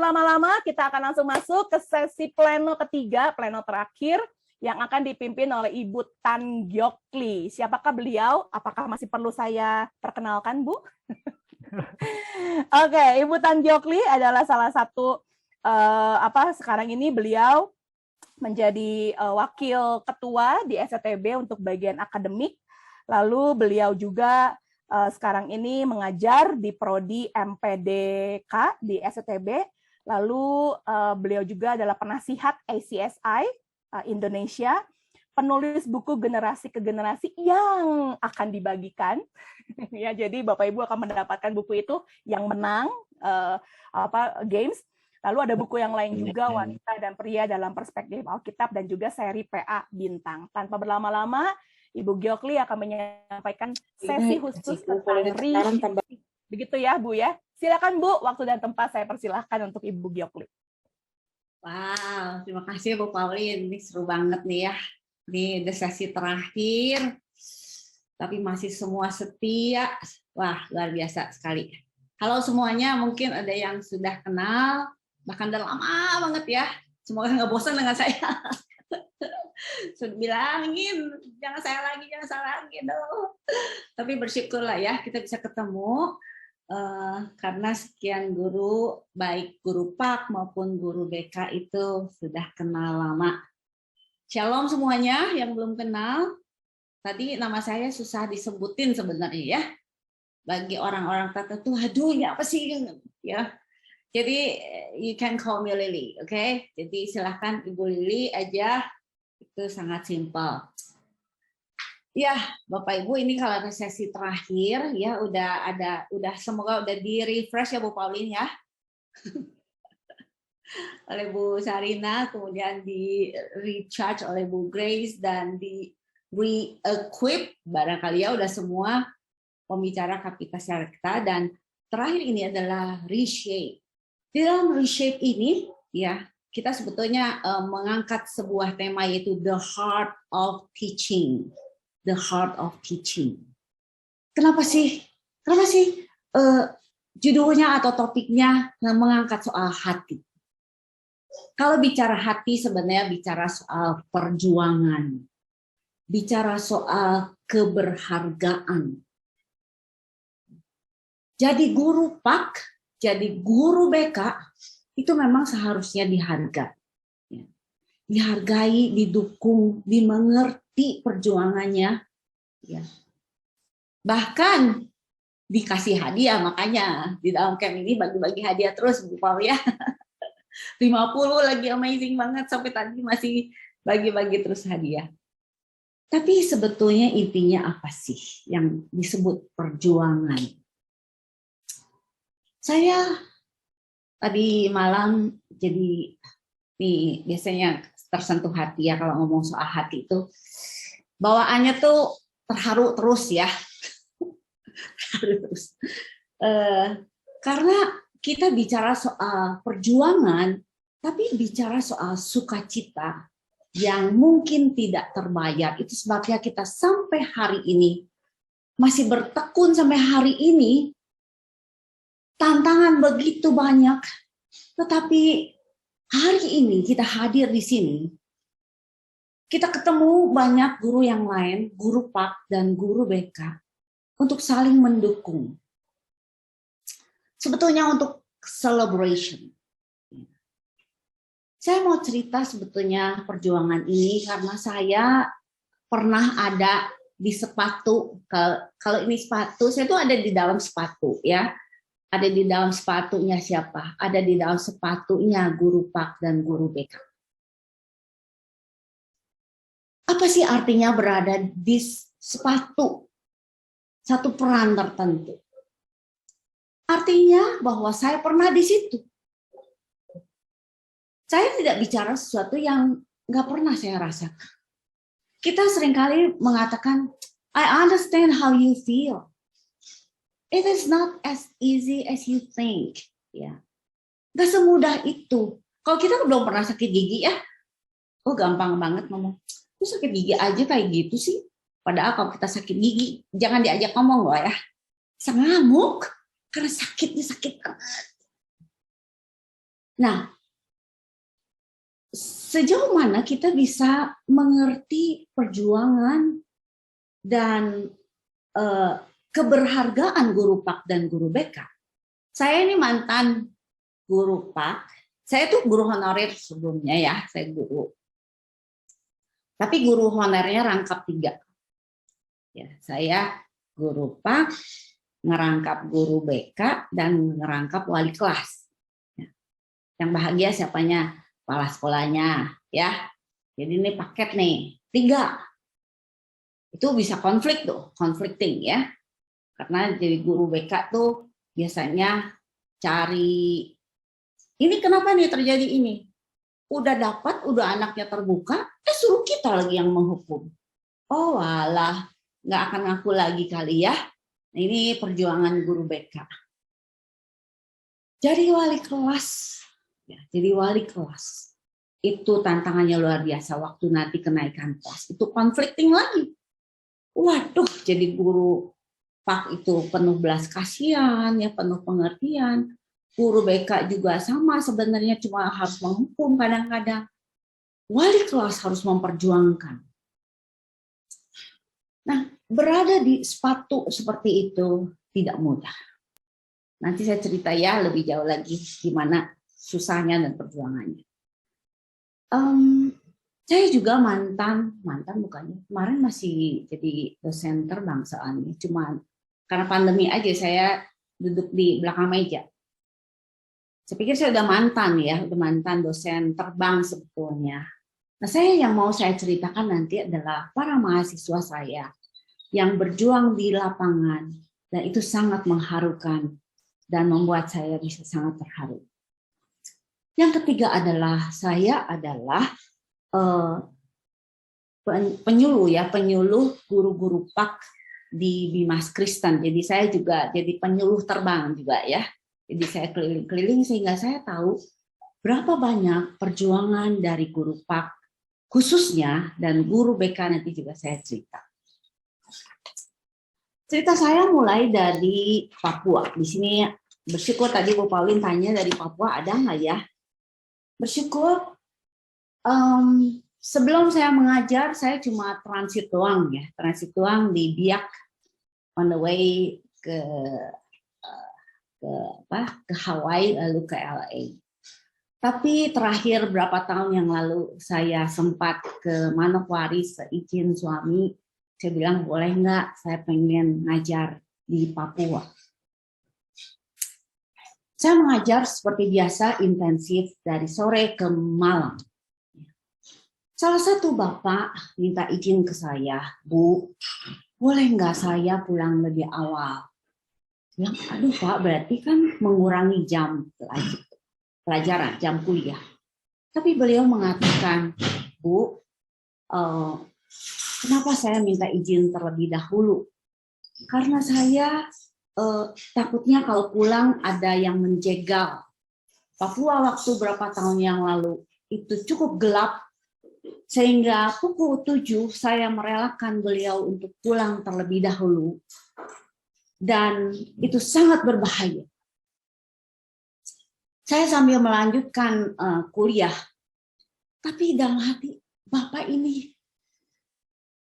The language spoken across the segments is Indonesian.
berlama-lama, kita akan langsung masuk ke sesi pleno ketiga, pleno terakhir, yang akan dipimpin oleh Ibu Tan Gyok Lee. Siapakah beliau? Apakah masih perlu saya perkenalkan, Bu? Oke, Ibu Tan Gyok Lee adalah salah satu sekarang ini beliau menjadi wakil ketua di SCTB untuk bagian akademik. Lalu beliau juga sekarang ini mengajar di prodi MPDK di SCTB. Lalu beliau juga adalah penasihat ACSI Indonesia, penulis buku generasi ke generasi yang akan dibagikan. Ya, jadi Bapak Ibu akan mendapatkan buku itu yang menang games. Lalu ada buku yang lain juga, Wanita dan Pria dalam Perspektif Alkitab, dan juga seri PA Bintang. Tanpa berlama-lama, Ibu Gyok Lee akan menyampaikan sesi khusus tentang research. Begitu ya, Bu ya. Silakan Bu, waktu dan tempat saya persilahkan untuk Ibu Gyok Lee. Wow, terima kasih Bu Pauline. Ini seru banget nih ya. Ini udah sesi terakhir, tapi masih semua setia. Wah, luar biasa sekali. Halo semuanya, mungkin ada yang sudah kenal, bahkan udah lama banget ya. Semoga nggak bosan dengan saya. Sudah bilangin, jangan saya lagi dong. Tapi bersyukurlah ya, kita bisa ketemu. Karena sekian guru, baik guru PAK maupun guru BK itu sudah kenal lama. Shalom semuanya yang belum kenal. Tadi nama saya susah disebutin sebenarnya ya. Bagi orang-orang tertentu, aduh ini apa sih? Ya. Jadi you can call me Lily, oke? Jadi silahkan Ibu Lily aja. Itu sangat simpel. Ya, Bapak Ibu, ini kalau ada sesi terakhir ya udah semoga udah di refresh ya Bu Pauline ya. Oleh Bu Sarina, kemudian di recharge oleh Bu Grace dan di re-equip barangkali ya udah semua pembicara Kapitas Syarikta, dan terakhir ini adalah reshape. Di dalam reshape ini ya kita sebetulnya mengangkat sebuah tema yaitu the heart of teaching. The heart of teaching. Kenapa sih judulnya atau topiknya mengangkat soal hati? Kalau bicara hati sebenarnya bicara soal perjuangan, bicara soal keberhargaan. Jadi guru PAK, jadi guru BK itu memang seharusnya dihargai. Dihargai, didukung, dimengerti perjuangannya, ya. Bahkan dikasih hadiah, makanya di dalam camp ini bagi-bagi hadiah terus Bu Paul ya. 50 lagi amazing banget, sampai tadi masih bagi-bagi terus hadiah. Tapi sebetulnya intinya apa sih yang disebut perjuangan? Saya tadi malam jadi nih biasanya tersentuh hati ya kalau ngomong soal hati itu, bawaannya tuh terharu terus ya. Terharu terus. Karena kita bicara soal perjuangan, tapi bicara soal sukacita yang mungkin tidak terbayar. Itu sebabnya kita sampai hari ini masih bertekun sampai hari ini. Tantangan begitu banyak, tetapi hari ini kita hadir di sini, kita ketemu banyak guru yang lain, guru PAK dan guru BK, untuk saling mendukung. Sebetulnya untuk celebration. Saya mau cerita sebetulnya perjuangan ini karena saya pernah ada di sepatu. Kalau ini sepatu, saya tuh ada di dalam sepatu ya. Ada di dalam sepatunya siapa? Ada di dalam sepatunya guru PAK dan guru BK. Apa sih artinya berada di sepatu satu peran tertentu? Artinya bahwa saya pernah di situ. Saya tidak bicara sesuatu yang nggak pernah saya rasakan. Kita seringkali mengatakan, I understand how you feel. It is not as easy as you think. Ya, nggak semudah itu. Kalau kita belum pernah sakit gigi ya, oh gampang banget ngomong. Lu sakit gigi aja kayak gitu sih. Padahal kalau kita sakit gigi, jangan diajak ngomong loh ya. Sengamuk, karena sakitnya sakit banget. Nah, sejauh mana kita bisa mengerti perjuangan dan keberhargaan guru PAK dan guru BK? Saya ini mantan guru PAK. Saya tuh guru honorer sebelumnya ya, saya guru. Tapi guru honorernya rangkap 3. Ya, saya guru PAK, ngerangkap guru BK, dan ngerangkap wali kelas. Ya. Yang bahagia siapanya? Kepala sekolahnya, ya. Jadi ini paket nih, 3. Itu bisa konflik tuh, conflicting ya. Karena jadi guru BK tuh biasanya cari, ini kenapa nih terjadi ini? Udah dapat, udah anaknya terbuka, suruh kita lagi yang menghukum. Oh alah, nggak akan ngaku lagi kali ya. Ini perjuangan guru BK. Jadi wali kelas, ya, jadi wali kelas itu tantangannya luar biasa. Waktu nanti kenaikan kelas itu conflicting lagi. Waduh, jadi guru PAK itu penuh belas kasihan, ya penuh pengertian. Guru BK juga sama, sebenarnya cuma harus menghukum kadang-kadang. Wali kelas harus memperjuangkan. Nah, berada di sepatu seperti itu tidak mudah. Nanti saya cerita ya lebih jauh lagi gimana susahnya dan perjuangannya. Saya juga mantan bukannya. Kemarin masih jadi dosen terbangsaan. Cuma karena pandemi aja saya duduk di belakang meja. Saya pikir saya udah mantan dosen terbang sebetulnya. Nah, yang mau saya ceritakan nanti adalah para mahasiswa saya yang berjuang di lapangan, dan itu sangat mengharukan dan membuat saya bisa sangat terharu. Yang ketiga adalah saya adalah penyuluh guru-guru PAK di Bimas Kristen. Jadi saya juga jadi penyuluh terbang juga ya. Jadi saya keliling-keliling sehingga saya tahu berapa banyak perjuangan dari guru PAK khususnya, dan guru BK nanti juga saya cerita. Cerita saya mulai dari Papua. Di sini bersyukur tadi Bu Pauline tanya dari Papua ada nggak ya? Bersyukur. Sebelum saya mengajar, saya cuma transit doang di Biak on the way ke Hawaii lalu ke LA. Tapi terakhir berapa tahun yang lalu saya sempat ke Manokwari seizin suami. Saya bilang boleh nggak, saya pengen ngajar di Papua. Saya mengajar seperti biasa intensif dari sore ke malam. Salah satu bapak minta izin ke saya, Bu, boleh nggak saya pulang lebih awal? Bilang, aduh Pak, berarti kan mengurangi jam pelajaran, jam kuliah. Tapi beliau mengatakan, Bu, kenapa saya minta izin terlebih dahulu? Karena saya takutnya kalau pulang ada yang menjegal. Papua waktu berapa tahun yang lalu itu cukup gelap, sehingga pukul 7 saya merelakan beliau untuk pulang terlebih dahulu. Dan itu sangat berbahaya. Saya sambil melanjutkan kuliah, tapi dalam hati, Bapak ini,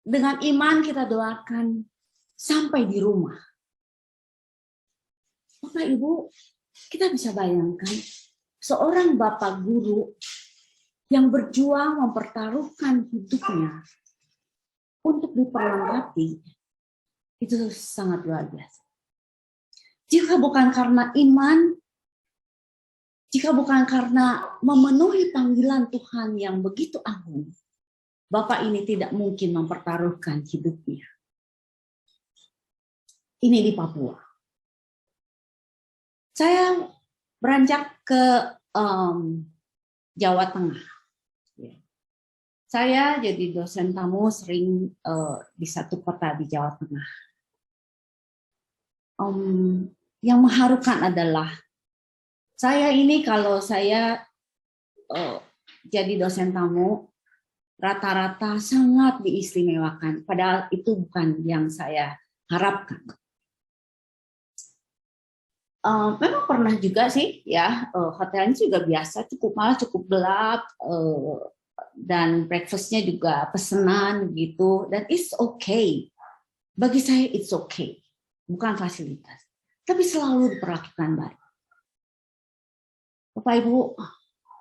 dengan iman kita doakan sampai di rumah. Bapak Ibu, kita bisa bayangkan seorang Bapak guru yang berjuang mempertaruhkan hidupnya untuk diperlengkapi, itu sangat luar biasa. Jika bukan karena iman, jika bukan karena memenuhi panggilan Tuhan yang begitu agung, Bapak ini tidak mungkin mempertaruhkan hidupnya. Ini di Papua. Saya beranjak ke Jawa Tengah. Saya jadi dosen tamu sering di satu kota di Jawa Tengah. Yang mengharukan adalah saya ini kalau saya jadi dosen tamu, rata-rata sangat diistimewakan. Padahal itu bukan yang saya harapkan. memang pernah juga sih ya, hotelnya juga biasa, malah cukup gelap, dan breakfastnya juga pesenan gitu, dan it's okay. Bagi saya it's okay, bukan fasilitas, tapi selalu diperlakukan baik. Bapak Ibu,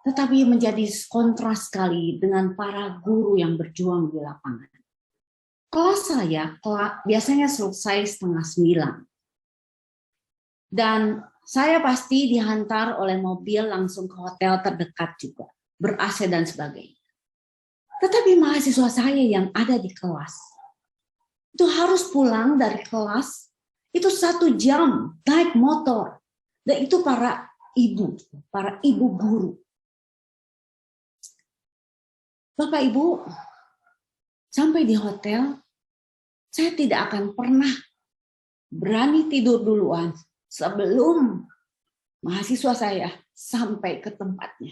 tetapi menjadi kontras sekali dengan para guru yang berjuang di lapangan. Kelas saya biasanya selesai 8:30. Dan saya pasti dihantar oleh mobil langsung ke hotel terdekat juga, ber-AC dan sebagainya. Tetapi mahasiswa saya yang ada di kelas, itu harus pulang dari kelas, itu 1 jam naik motor. Dan itu para ibu guru. Bapak Ibu, sampai di hotel, saya tidak akan pernah berani tidur duluan sebelum mahasiswa saya sampai ke tempatnya.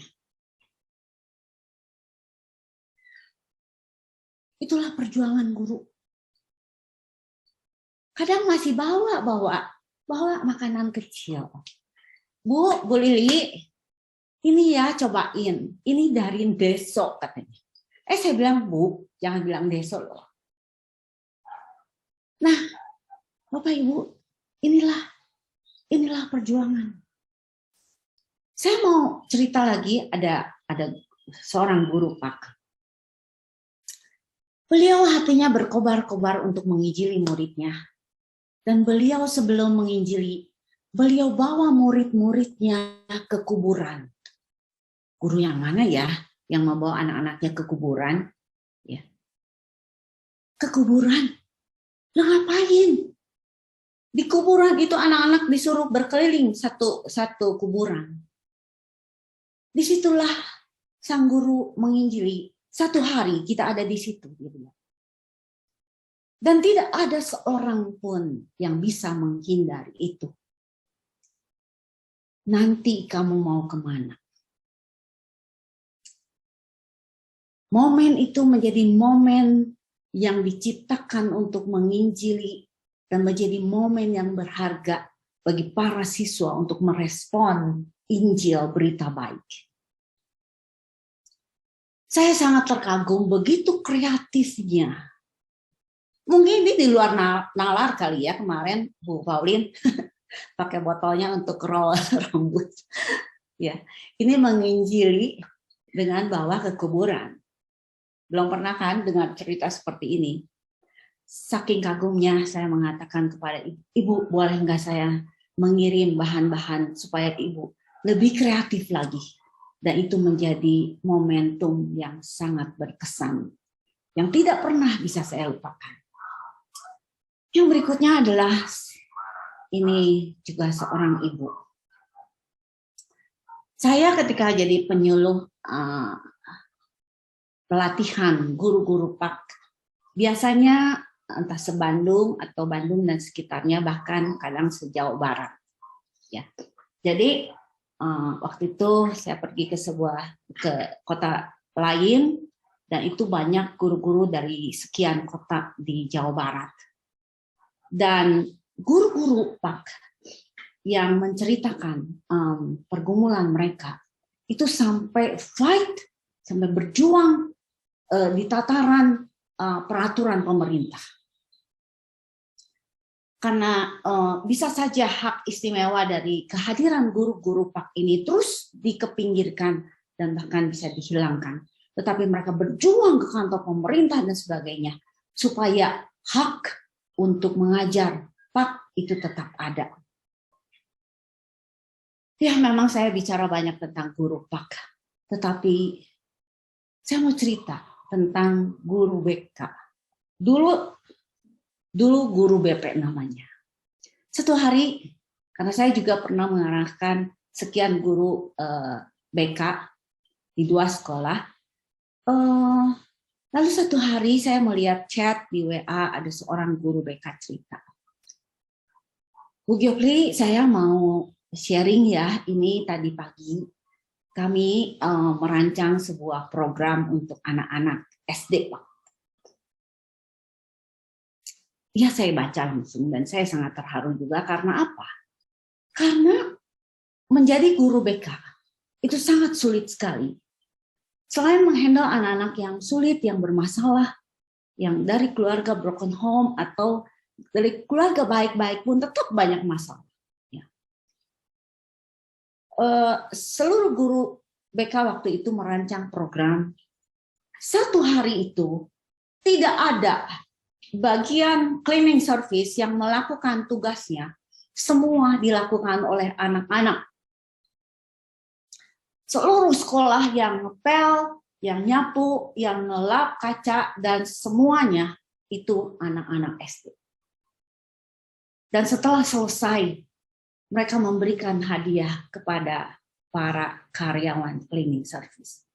Itulah perjuangan guru. Kadang masih bawa makanan kecil. Bu Lili, ini ya cobain. Ini dari Deso katanya. Saya bilang, Bu, jangan bilang Deso loh. Nah, Bapak Ibu, inilah perjuangan. Saya mau cerita lagi, ada seorang guru Pak. Beliau hatinya berkobar-kobar untuk menginjili muridnya. Dan beliau sebelum menginjili, beliau bawa murid-muridnya ke kuburan. Guru yang mana ya yang membawa anak-anaknya ke kuburan? Ya. Ke kuburan? Lah ngapain? Di kuburan itu anak-anak disuruh berkeliling satu kuburan. Disitulah sang guru menginjili. 1 hari kita ada di situ. Dan tidak ada seorang pun yang bisa menghindari itu. Nanti kamu mau kemana? Momen itu menjadi momen yang diciptakan untuk menginjili dan menjadi momen yang berharga bagi para siswa untuk merespon Injil berita baik. Saya sangat terkagum begitu kreatifnya. Mungkin ini di luar nalar kali ya kemarin Bu Pauline pakai botolnya untuk roll rambut. Ya, ini menginjili dengan bawa ke kuburan. Belum pernah kan dengar cerita seperti ini. Saking kagumnya saya mengatakan kepada Ibu, boleh nggak saya mengirim bahan-bahan supaya Ibu lebih kreatif lagi. Dan itu menjadi momentum yang sangat berkesan. Yang tidak pernah bisa saya lupakan. Yang berikutnya adalah, ini juga seorang ibu. Saya ketika jadi penyuluh pelatihan guru-guru PAK, biasanya entah se-Bandung atau Bandung dan sekitarnya, bahkan kadang se-Jawa Barat. Ya. Jadi waktu itu saya pergi ke kota lain, dan itu banyak guru-guru dari sekian kota di Jawa Barat. Dan guru-guru PAK yang menceritakan pergumulan mereka, itu sampai fight, sampai berjuang di tataran peraturan pemerintah. Karena bisa saja hak istimewa dari kehadiran guru-guru PAK ini terus dikepinggirkan dan bahkan bisa dihilangkan. Tetapi mereka berjuang ke kantor pemerintah dan sebagainya supaya hak untuk mengajar PAK itu tetap ada. Ya memang saya bicara banyak tentang guru PAK, tetapi saya mau cerita tentang guru BK. Dulu guru BP namanya. Satu hari, karena saya juga pernah mengarahkan sekian guru BK di 2 sekolah, lalu satu hari saya melihat chat di WA, ada seorang guru BK cerita. Bu Gyokli, saya mau sharing ya, ini tadi pagi kami merancang sebuah program untuk anak-anak SD, Pak. Ya, saya baca langsung dan saya sangat terharu juga karena apa? Karena menjadi guru BK itu sangat sulit sekali. Selain menghandle anak-anak yang sulit, yang bermasalah, yang dari keluarga broken home atau dari keluarga baik-baik pun tetap banyak masalah. Ya. Seluruh guru BK waktu itu merancang program. Satu hari itu tidak ada bagian cleaning service yang melakukan tugasnya. Semua dilakukan oleh anak-anak. Seluruh sekolah yang ngepel, yang nyapu, yang ngelap kaca, dan semuanya itu anak-anak SD. Dan setelah selesai, mereka memberikan hadiah kepada para karyawan cleaning service.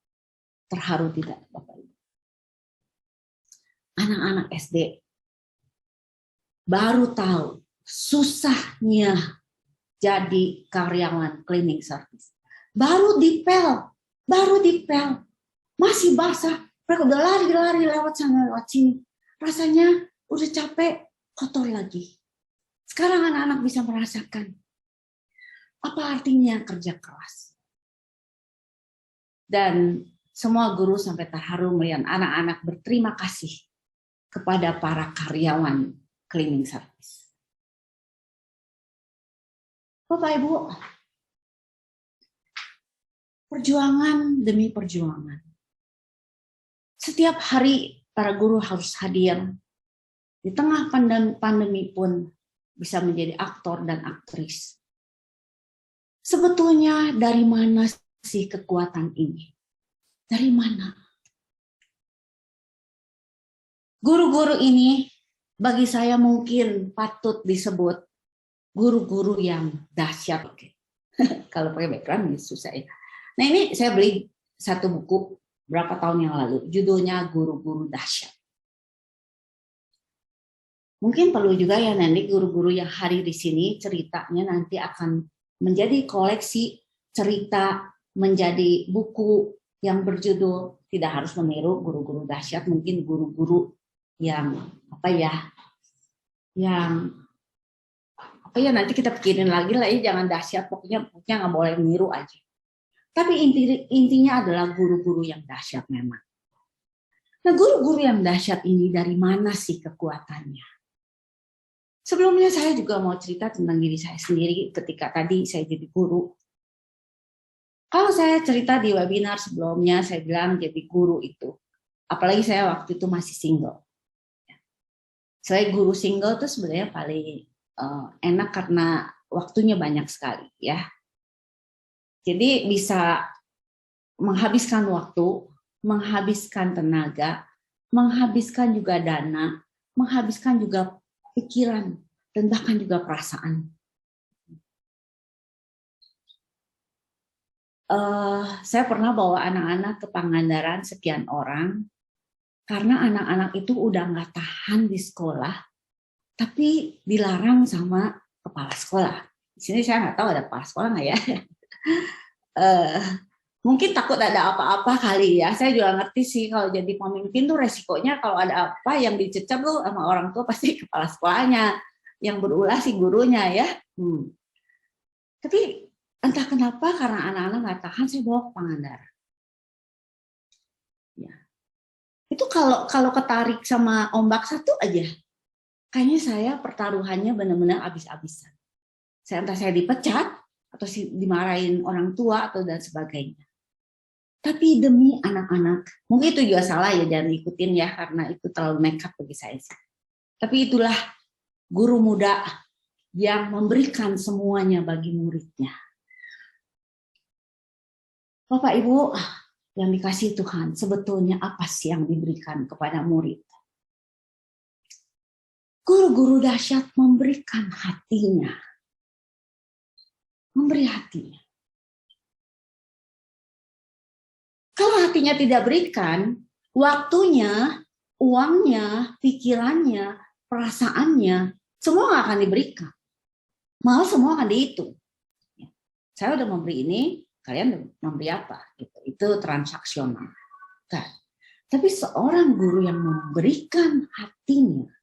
Terharu tidak, Bapak Ibu? Anak-anak SD baru tahu susahnya jadi karyawan cleaning service. Baru dipel, masih basah. Mereka udah lari-lari lewat sana, lewat sini. Rasanya udah capek, kotor lagi. Sekarang anak-anak bisa merasakan apa artinya kerja keras. Dan semua guru sampai terharu melihat anak-anak berterima kasih kepada para karyawan cleaning service. Bapak Ibu, perjuangan demi perjuangan. Setiap hari para guru harus hadir. Di tengah pandemi pun bisa menjadi aktor dan aktris. Sebetulnya dari mana sih kekuatan ini? Dari mana? Guru-guru ini bagi saya mungkin patut disebut guru-guru yang dahsyat. Kalau pakai background ini susah ya. Nah, ini saya beli satu buku berapa tahun yang lalu, judulnya Guru-guru Dahsyat. Mungkin perlu juga ya nanti guru-guru yang hadir di sini ceritanya nanti akan menjadi koleksi cerita, menjadi buku yang berjudul, tidak harus meniru guru-guru dahsyat, mungkin guru-guru yang nanti kita pikirin lagi lah ya, jangan dahsyat, pokoknya nggak boleh niru aja. Tapi intinya adalah guru-guru yang dahsyat memang. Nah, guru-guru yang dahsyat ini dari mana sih kekuatannya? Sebelumnya saya juga mau cerita tentang diri saya sendiri ketika tadi saya jadi guru. Kalau saya cerita di webinar sebelumnya, saya bilang jadi guru itu, apalagi saya waktu itu masih single. Saya guru single itu sebenarnya paling enak karena waktunya banyak sekali ya. Jadi bisa menghabiskan waktu, menghabiskan tenaga, menghabiskan juga dana, menghabiskan juga pikiran, dan bahkan juga perasaan. Saya pernah bawa anak-anak ke Pangandaran sekian orang, karena anak-anak itu udah nggak tahan di sekolah, tapi dilarang sama kepala sekolah. Di sini saya nggak tahu ada kepala sekolah nggak ya. Mungkin takut ada apa-apa kali ya. Saya juga ngerti sih kalau jadi pemimpin tuh resikonya kalau ada apa yang dicecap tuh sama orang tua pasti kepala sekolahnya, yang berulah si gurunya ya. Tapi entah kenapa karena anak-anak nggak tahan, saya bawa ke Pangandaran. Ya. Itu kalau ketarik sama ombak satu aja, kayaknya saya pertaruhannya benar-benar habis-habisan. Entah saya dipecat atau dimarahin orang tua atau dan sebagainya. Tapi demi anak-anak, mungkin itu juga salah ya, jangan ikutin ya karena itu terlalu nekat bagi saya. Tapi itulah guru muda yang memberikan semuanya bagi muridnya. Bapak Ibu yang dikasihi Tuhan, sebetulnya apa sih yang diberikan kepada murid? Guru-guru dahsyat memberikan hatinya. Memberi hatinya. Kalau hatinya tidak berikan, waktunya, uangnya, pikirannya, perasaannya, semua nggak akan diberikan. Malah semua akan dihitung. Saya udah memberi ini, kalian memberi apa? Itu transaksional. Kan? Tapi seorang guru yang memberikan hatinya,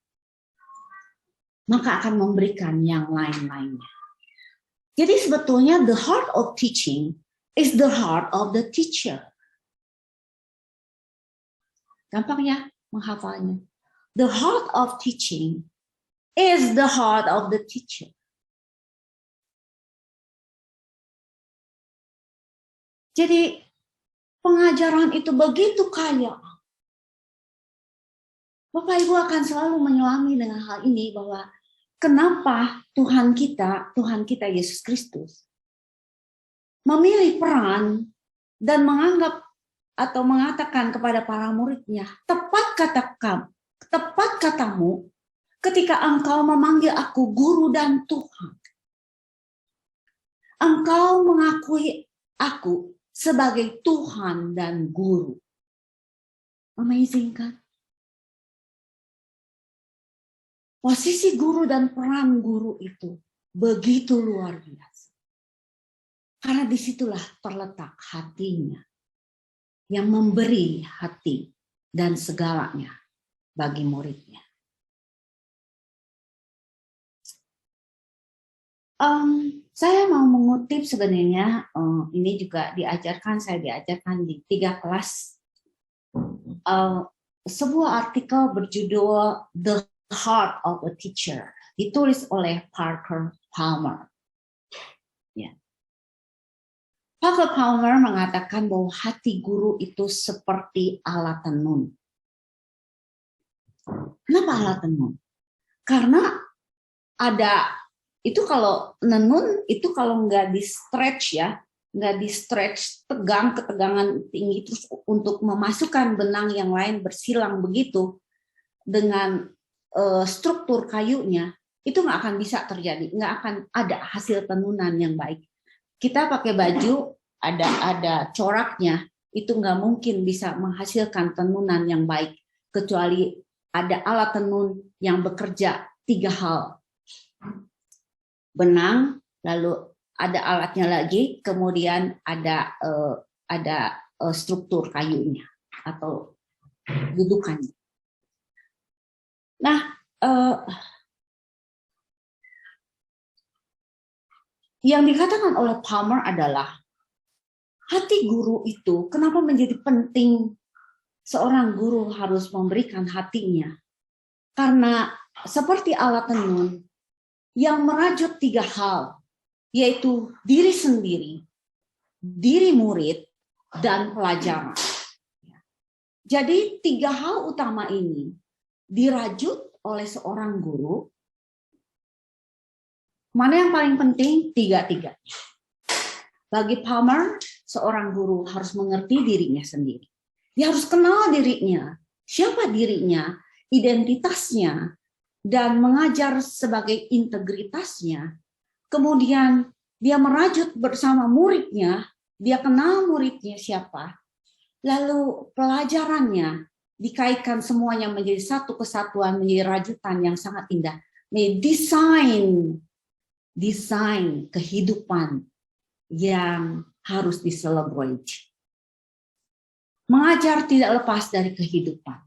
maka akan memberikan yang lain-lainnya. Jadi sebetulnya the heart of teaching is the heart of the teacher. Gampang ya menghafalnya. The heart of teaching is the heart of the teacher. Jadi pengajaran itu begitu kaya. Bapak Ibu akan selalu menyelami dengan hal ini bahwa kenapa Tuhan kita Yesus Kristus memilih peran dan menganggap atau mengatakan kepada para muridnya, tepat katamu ketika engkau memanggil aku guru dan Tuhan. Engkau mengakui aku sebagai Tuhan dan guru. Amazing kan? Posisi guru dan peran guru itu begitu luar biasa. Karena disitulah terletak hatinya yang memberi hati dan segalanya bagi muridnya. Saya mau mengutip sebenarnya, ini juga saya diajarkan di 3 kelas. Sebuah artikel berjudul The Heart of a Teacher, ditulis oleh Parker Palmer. Ya. Parker Palmer mengatakan bahwa hati guru itu seperti alat tenun. Kenapa alat tenun? Karena kalau nenun itu kalau nggak di stretch ya, nggak di stretch ketegangan tinggi terus untuk memasukkan benang yang lain bersilang begitu dengan struktur kayunya, itu nggak akan bisa terjadi, nggak akan ada hasil tenunan yang baik. Kita pakai baju ada coraknya, itu nggak mungkin bisa menghasilkan tenunan yang baik kecuali ada alat tenun yang bekerja 3 hal. Benang, lalu ada alatnya lagi, kemudian ada struktur kayunya atau dudukannya. Nah, yang dikatakan oleh Palmer adalah hati guru itu kenapa menjadi penting seorang guru harus memberikan hatinya. Karena seperti alat tenun yang merajut 3 hal, yaitu diri sendiri, diri murid, dan pelajaran. Jadi 3 hal utama ini dirajut oleh seorang guru. Mana yang paling penting? 3-3. Bagi Palmer, seorang guru harus mengerti dirinya sendiri. Dia harus kenal dirinya, siapa dirinya, identitasnya, dan mengajar sebagai integritasnya. Kemudian dia merajut bersama muridnya, dia kenal muridnya siapa. Lalu pelajarannya dikaitkan semuanya menjadi satu kesatuan, menjadi rajutan yang sangat indah. Desain kehidupan yang harus diselebrate. Mengajar tidak lepas dari kehidupan.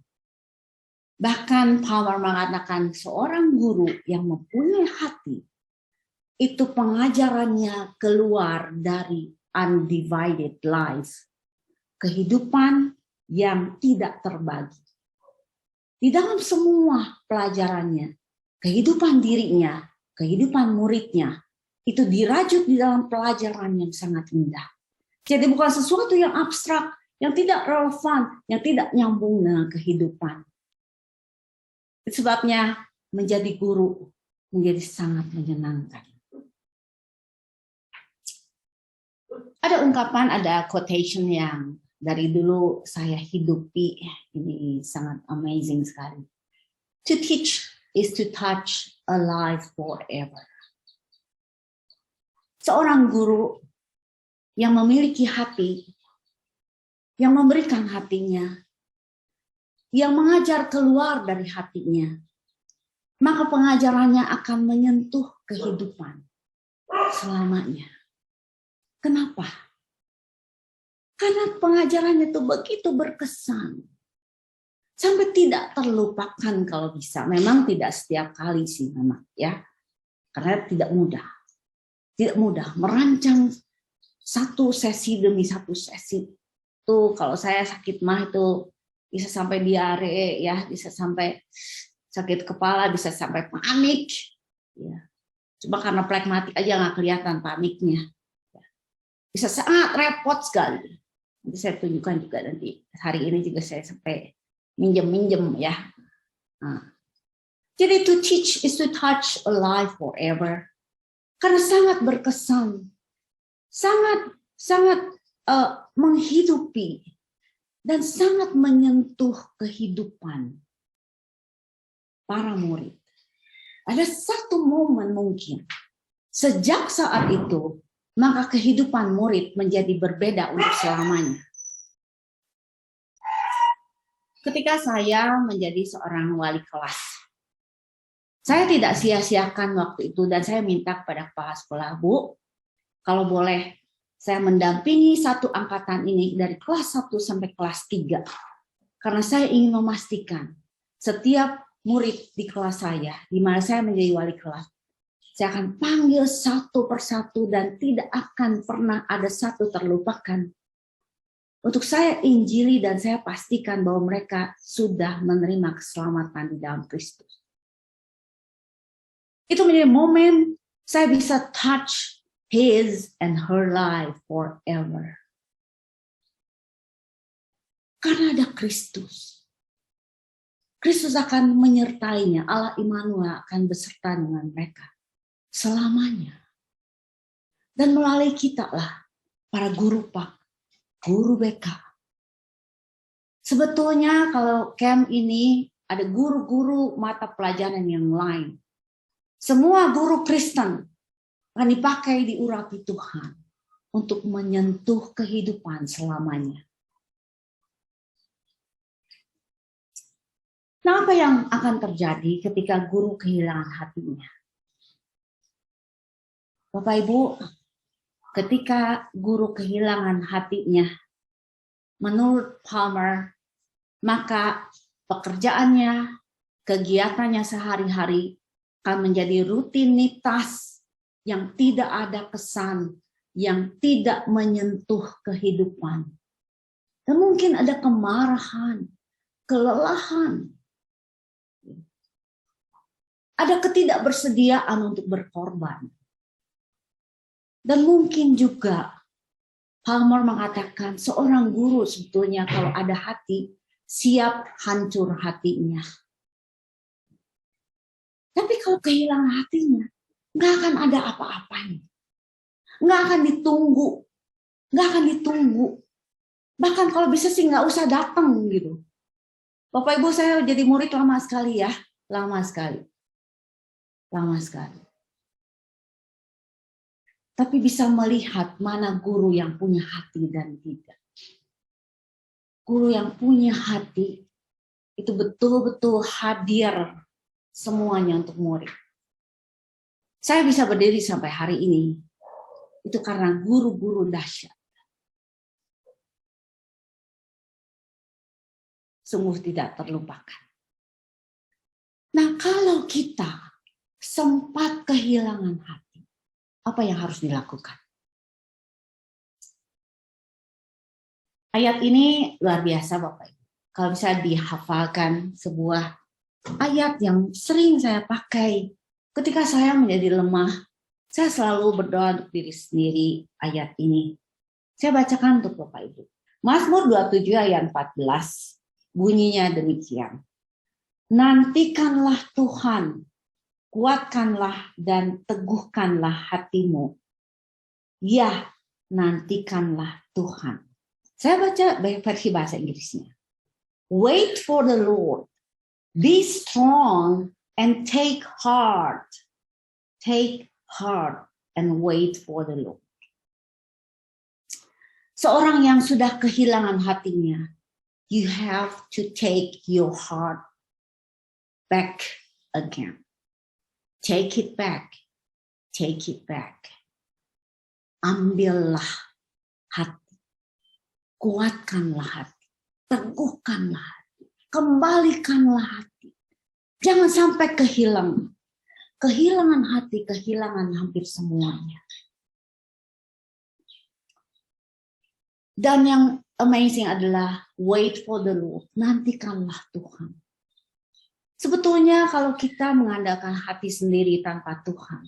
Bahkan Palmer mengatakan seorang guru yang mempunyai hati, itu pengajarannya keluar dari undivided life. Kehidupan yang tidak terbagi. Di dalam semua pelajarannya, kehidupan dirinya, kehidupan muridnya, itu dirajut di dalam pelajaran yang sangat indah. Jadi bukan sesuatu yang abstrak, yang tidak relevan, yang tidak nyambung dengan kehidupan. Sebabnya menjadi guru menjadi sangat menyenangkan. Ada ungkapan, ada quotation yang dari dulu saya hidupi, ini sangat amazing sekali. To teach is to touch a life forever. Seorang guru yang memiliki hati, yang memberikan hatinya, yang mengajar keluar dari hatinya, maka pengajarannya akan menyentuh kehidupan selamanya. Kenapa? Karena pengajarannya itu begitu berkesan. Sampai tidak terlupakan kalau bisa. Memang tidak setiap kali sih memang ya. Karena tidak mudah. tidak mudah merancang satu sesi demi satu sesi. Tuh kalau saya sakit mah itu bisa sampai diare ya, bisa sampai sakit kepala, bisa sampai panik. Ya. Cuma karena plekmatik aja nggak kelihatan paniknya. Bisa sangat repot sekali. Nanti saya tunjukkan juga nanti. Hari ini juga saya sampai minjem ya. Nah. Jadi to teach is to touch a life forever. Karena sangat berkesan, sangat menghidupi dan sangat menyentuh kehidupan para murid. Ada satu momen mungkin sejak saat itu maka kehidupan murid menjadi berbeda untuk selamanya. Ketika saya menjadi seorang wali kelas, saya tidak sia-siakan waktu itu dan saya minta kepada kepala sekolah, Bu, kalau boleh saya mendampingi satu angkatan ini dari kelas 1 sampai kelas 3. Karena saya ingin memastikan setiap murid di kelas saya, di mana saya menjadi wali kelas, saya akan panggil satu persatu dan tidak akan pernah ada satu terlupakan. Untuk saya injili dan saya pastikan bahwa mereka sudah menerima keselamatan di dalam Kristus. Itu menjadi momen saya bisa touch his and her life forever. Karena ada Kristus. Kristus akan menyertainya, Allah Immanuel akan beserta dengan mereka selamanya. Dan melalui kita lah, para guru Pak, guru BK. Sebetulnya kalau camp ini ada guru-guru mata pelajaran yang lain. Semua guru Kristen akan dipakai diurapi Tuhan untuk menyentuh kehidupan selamanya. Nah, apa yang akan terjadi ketika guru kehilangan hatinya? Bapak Ibu, ketika guru kehilangan hatinya, menurut Palmer, maka pekerjaannya, kegiatannya sehari-hari akan menjadi rutinitas yang tidak ada kesan, yang tidak menyentuh kehidupan. Dan mungkin ada kemarahan, kelelahan, ada ketidakbersediaan untuk berkorban. Dan mungkin juga Palmer mengatakan seorang guru sebetulnya kalau ada hati, siap hancur hatinya. Tapi kalau kehilangan hatinya, nggak akan ada apa-apanya. Nggak akan ditunggu. Bahkan kalau bisa sih nggak usah datang gitu. Bapak Ibu, saya jadi murid lama sekali ya. Lama sekali. Tapi bisa melihat mana guru yang punya hati dan tidak. Guru yang punya hati itu betul-betul hadir semuanya untuk murid. Saya bisa berdiri sampai hari ini, itu karena guru-guru dahsyat. Sungguh tidak terlupakan. Nah, kalau kita sempat kehilangan hati, apa yang harus dilakukan? Ayat ini luar biasa Bapak Ibu. Kalau bisa dihafalkan sebuah ayat yang sering saya pakai ketika saya menjadi lemah, saya selalu berdoa untuk diri sendiri ayat ini. Saya bacakan untuk Bapak Ibu. Mazmur 27 ayat 14 bunyinya demikian. Nantikanlah Tuhan, kuatkanlah dan teguhkanlah hatimu. Ya, nantikanlah Tuhan. Saya baca versi bahasa Inggrisnya. Wait for the Lord. Be strong and take heart. Take heart and wait for the Lord. Seorang yang sudah kehilangan hatinya, you have to take your heart back again. Take it back. Take it back. Ambillah hati. Kuatkanlah hati. Teguhkanlah hati. Kembalikanlah hati. Jangan sampai kehilangan. Kehilangan hati, kehilangan hampir semuanya. Dan yang amazing adalah wait for the Lord, nantikanlah Tuhan. Sebetulnya kalau kita mengandalkan hati sendiri tanpa Tuhan,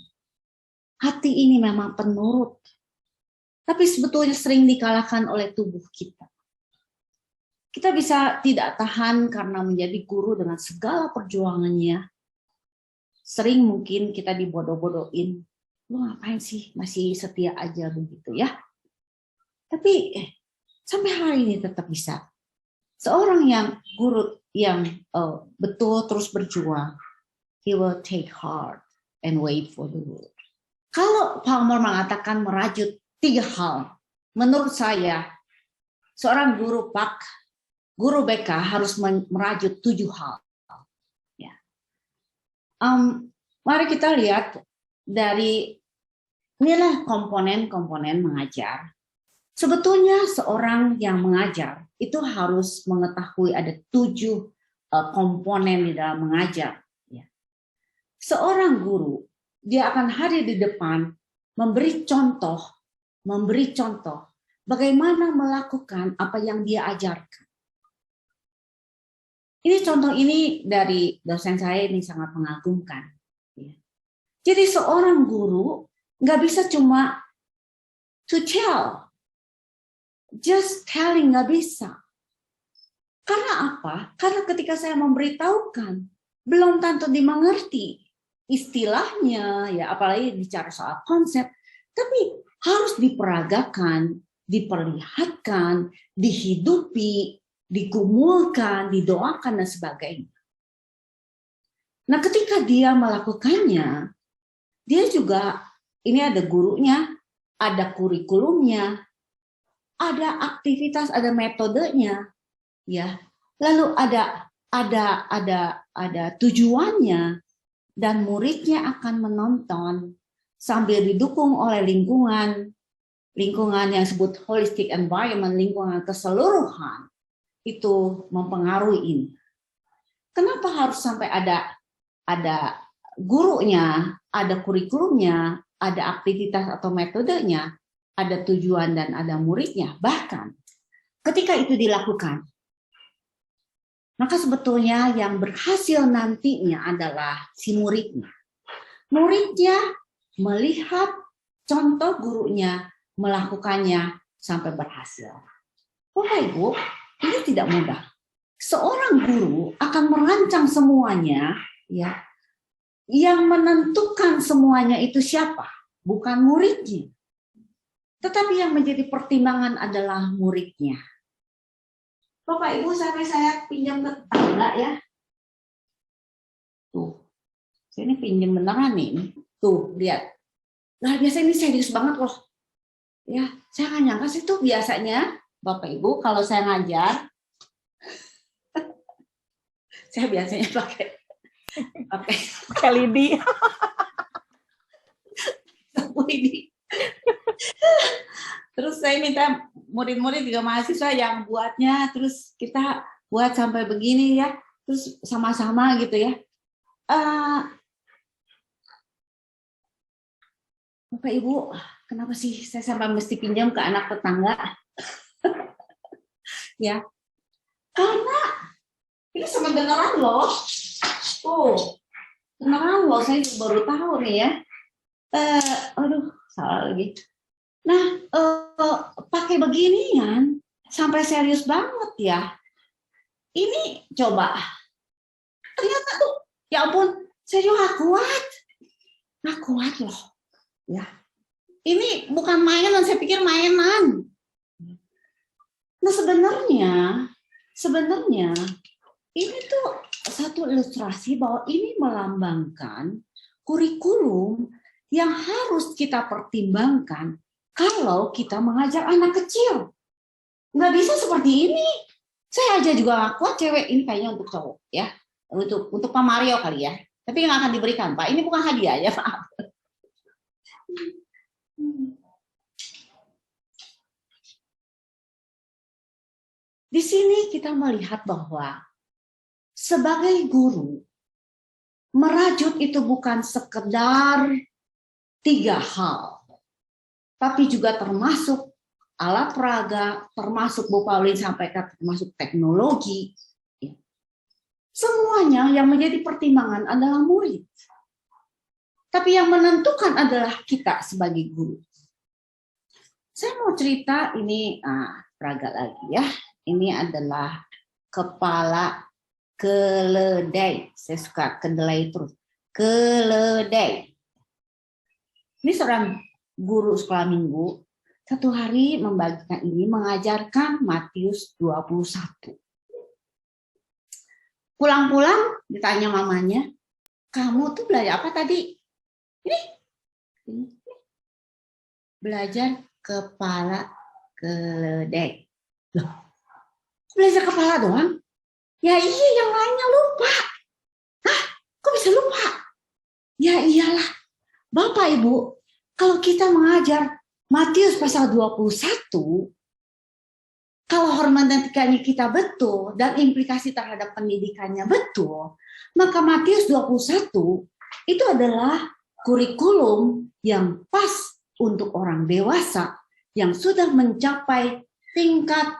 hati ini memang penurut, tapi sebetulnya sering dikalahkan oleh tubuh kita. Kita bisa tidak tahan karena menjadi guru dengan segala perjuangannya. Sering mungkin kita dibodoh-bodohin. Lu ngapain sih masih setia aja begitu ya? Tapi sampai hari ini tetap bisa. Seorang yang guru yang betul terus berjuang, he will take heart and wait for the Lord. Kalau Palmer mengatakan merajut 3 hal, menurut saya seorang guru BK harus merajut 7 hal. Ya. Mari kita lihat dari inilah komponen-komponen mengajar. Sebetulnya seorang yang mengajar itu harus mengetahui ada 7 komponen di dalam mengajar. Ya. Seorang guru, dia akan hadir di depan, memberi contoh bagaimana melakukan apa yang dia ajarkan. Ini contoh ini dari dosen saya ini sangat mengagumkan. Ya. Jadi seorang guru nggak bisa cuma to tell. Just telling nggak bisa. Karena apa? Karena ketika saya memberitahukan, belum tentu dimengerti istilahnya, ya apalagi bicara soal konsep, tapi harus diperagakan, diperlihatkan, dihidupi, digumulkan, didoakan, dan sebagainya. Nah, ketika dia melakukannya, dia juga, ini ada gurunya, ada kurikulumnya, ada aktivitas, ada metodenya, ya. Lalu ada tujuannya, dan muridnya akan menonton sambil didukung oleh lingkungan yang disebut holistic environment, lingkungan keseluruhan itu mempengaruhi ini. Kenapa harus sampai ada gurunya, ada kurikulumnya, ada aktivitas atau metodenya? Ada tujuan dan ada muridnya. Bahkan ketika itu dilakukan, maka sebetulnya yang berhasil nantinya adalah si muridnya. Muridnya melihat contoh gurunya melakukannya sampai berhasil. Bapak Ibu, ini tidak mudah. Seorang guru akan merancang semuanya, ya. Yang menentukan semuanya itu siapa? Bukan muridnya. Tetapi yang menjadi pertimbangan adalah muridnya. Bapak Ibu, sampai saya pinjam ke tangga ya. Tuh, saya ini pinjam beneran nih. Tuh, lihat. Nah, biasa ini serius banget loh. Ya, saya nggak nyangka sih tuh biasanya, Bapak Ibu, kalau saya ngajar, saya biasanya pakai lidi. Terus saya minta murid-murid juga mahasiswa yang buatnya, terus kita buat sampai begini ya, terus sama-sama gitu ya. Bapak Ibu, kenapa sih saya sampai mesti pinjam ke anak tetangga? Ya, karena ini sama beneran loh. Tuh, beneran loh, saya baru tahu nih ya. Aduh, salah lagi. Nah, pakai beginian sampai serius banget ya. Ini coba. Ternyata tuh, ya ampun, saya juga nggak kuat loh. Ya, ini bukan mainan, saya pikir mainan. Nah sebenarnya ini tuh satu ilustrasi bahwa ini melambangkan kurikulum yang harus kita pertimbangkan kalau kita mengajar anak kecil. Nggak bisa seperti ini. Saya aja juga nggak kuat, cewek ini kayaknya untuk cowok ya, untuk Pak Mario kali ya. Tapi yang akan diberikan Pak, ini bukan hadiah ya Pak. Di sini kita melihat bahwa sebagai guru, merajut itu bukan sekedar 3 hal, tapi juga termasuk alat peraga, termasuk Bu Pauline sampaikan, termasuk teknologi. Semuanya yang menjadi pertimbangan adalah murid. Tapi yang menentukan adalah kita sebagai guru. Saya mau cerita ini, peraga lagi ya. Ini adalah kepala keledai. Saya suka kedelai terus. Keledai. Ini seorang guru sekolah minggu. Satu hari membagikan ini, mengajarkan Matius 21. Pulang-pulang ditanya mamanya, kamu tuh belajar apa tadi? Ini. Belajar kepala keledai. Loh, belajar kepala doang? Ya iya, yang lainnya lupa. Hah, kok bisa lupa? Ya iyalah, Bapak Ibu, kalau kita mengajar Matius pasal 21, kalau hermeneutikanya kita betul dan implikasi terhadap pendidikannya betul, maka Matius 21 itu adalah kurikulum yang pas untuk orang dewasa yang sudah mencapai tingkat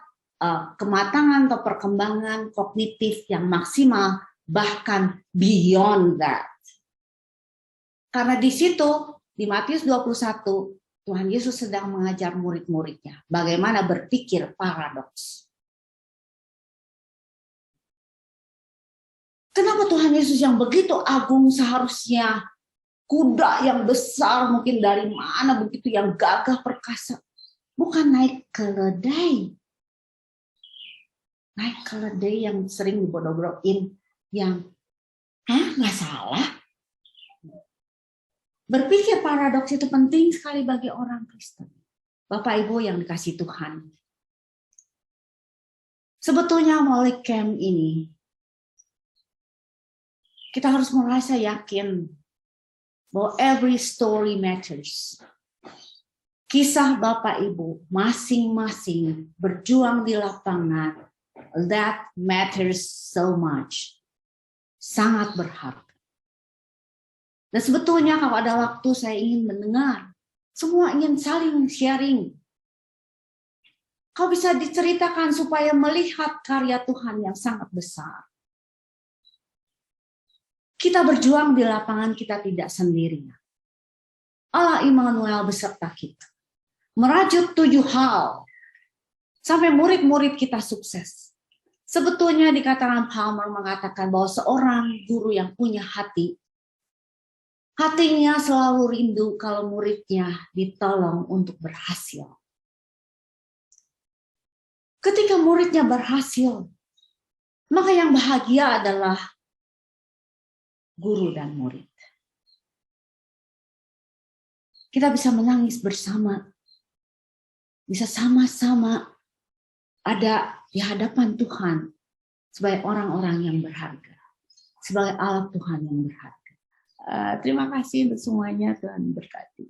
kematangan atau perkembangan kognitif yang maksimal, bahkan beyond that. Karena di situ, di Matius 21, Tuhan Yesus sedang mengajar murid-muridnya bagaimana berpikir paradoks. Kenapa Tuhan Yesus yang begitu agung seharusnya kuda yang besar mungkin dari mana begitu yang gagah perkasa, bukan naik keledai. Naik keledai yang sering dibodoh-bodohin, yang nggak salah. Berpikir paradoks itu penting sekali bagi orang Kristen. Bapak Ibu yang dikasih Tuhan. Sebetulnya melalui camp ini, kita harus merasa yakin bahwa every story matters. Kisah Bapak Ibu masing-masing berjuang di lapangan, that matters so much. Sangat berharga. Dan sebetulnya kalau ada waktu saya ingin mendengar, semua ingin saling sharing. Kau bisa diceritakan supaya melihat karya Tuhan yang sangat besar. Kita berjuang di lapangan, kita tidak sendirian. Allah Immanuel beserta kita. Merajut 7 hal sampai murid-murid kita sukses. Sebetulnya dikatakan Palmer mengatakan bahwa seorang guru yang punya hati, hatinya selalu rindu kalau muridnya ditolong untuk berhasil. Ketika muridnya berhasil, maka yang bahagia adalah guru dan murid. Kita bisa menangis bersama, bisa sama-sama ada di hadapan Tuhan sebagai orang-orang yang berharga, sebagai alat Tuhan yang berharga. Terima kasih untuk semuanya, Tuhan berkati.